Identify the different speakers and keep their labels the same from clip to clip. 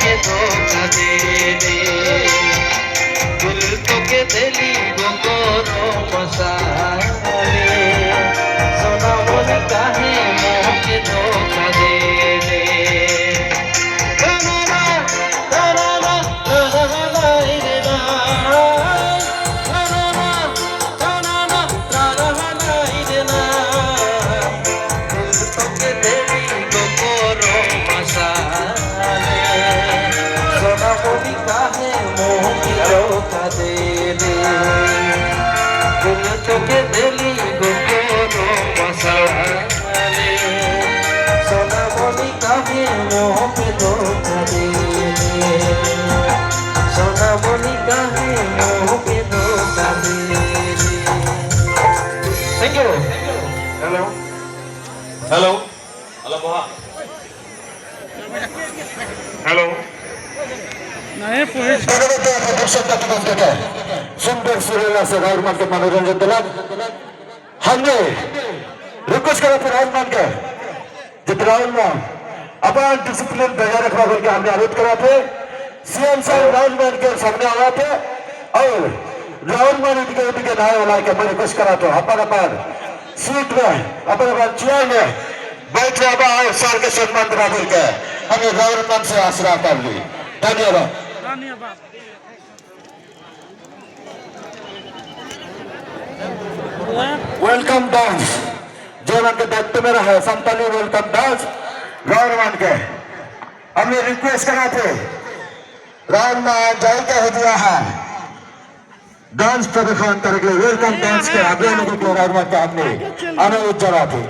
Speaker 1: के धोखा दे दे दिल तो के दिली गोरो मसाले सोना मन काहे मोह के धोखा दे दे दे दे दिल तो के दिली गोरो मसाले सोना बोली काहे मोह के धोखा दे दे सोना बोली काहे मोह के धोखा दे दे thank you
Speaker 2: hello hello hello बोहा हेलो सुंदर सुरीला से राहुल मान के मनोरंजन दिला हमने रिक्वेस्ट करा था राहुल मान के जित राहुल मान अपन डिसिप्लिन बजाय रखना बोल के हमने अनुरोध करा थे सीएम साहब राहुल मान के सामने आया थे और राहुल मान इनके नए वाला के मैं रिक्वेस्ट करा था अपन सीट में अपन चेयर में बैठ जाबा और सर के सम्मान करा बोल के हमें राहुल मान से आसरा कर ली धन्यवाद वेलकम डांस जो मन के दायित्व में रहा संताली वेलकम डांस राहुल मान के हमने रिक्वेस्ट करा थे राहुल मान जाए के हो दिया है डांस प्रदर्शन करने के लिए वेलकम डांस के अगले लोगों को राहुल मान के हमने अनुरोध करा थे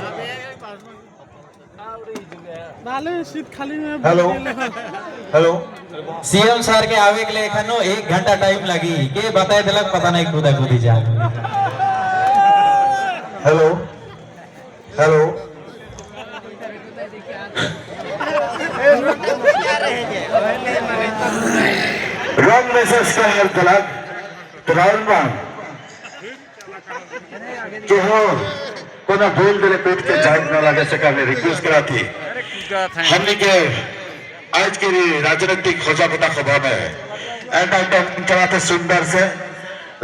Speaker 2: हेलो हेलो
Speaker 3: सीएम सर के आवे के लिए एखनो 1 घंटा टाइम लगी के बताए दिलक पता नहीं खुदा खुदी जा
Speaker 2: हेलो हेलो रंग मैसेज का हेल्प गलत तो राहुल मान जो हो कोना बोल दे पेट के जाग न लगे सका मैं रिक्वेस्ट करा थी हमने के आज के राजनीतिक खोजा पता खबर में एंटरटेनमेंट कराते सुंदर से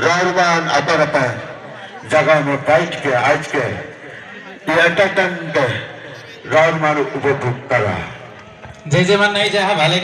Speaker 2: राहुल मान अपन अपन जगह में बैठ के आज के एंटरटेनमेंट राहुल मान उपभोग करा
Speaker 3: जय जय मन नहीं जाए भले